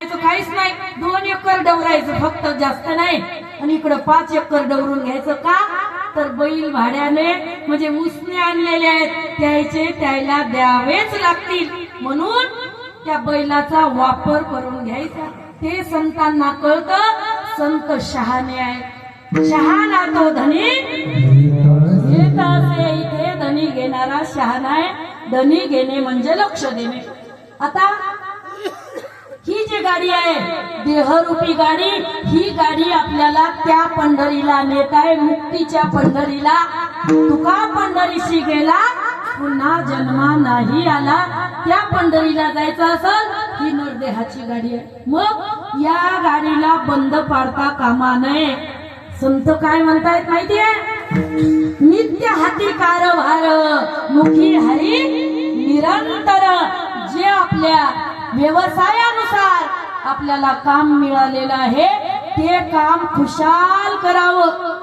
काहीच नाही, 2 एकर डवरायचं फक्त, जास्त नाही. आणि इकडं 5 एकर डवरून घ्यायचं का, तर बैल भाड्याने म्हणजे उसने आणलेले आहेत, त्याला द्यावेच लागतील. म्हणून त्या बैलाचा वापर करून घ्यायचा. ते संतांना कळतं. संत शहाणे आहे. शहाणा तो धनी घेत असे, इथे धनी घेणारा शहाणा आहे. धनी घेणे म्हणजे लक्ष देणे. आता ही जी गाडी आहे, देहरूपी गाडी, ही गाडी आपल्याला त्या पंढरीला नेत आहे, मुक्तीच्या पंढरीला. तुका पंढरीशी गेला, पुन्हा जन्मा नाही आला. त्या पंढरीला जायचं असेल, ही नरदेहाची गाडी आहे. मग या गाडीला बंद पाडता कामा नये. संत काय म्हणतायत माहितीये? नित्य हाती कारभार, मुखी हरी निरंतर. जे आपल्या व्यवसायानुसार आपल्याला काम मिळालेलं आहे, ते काम खुशाल करावं.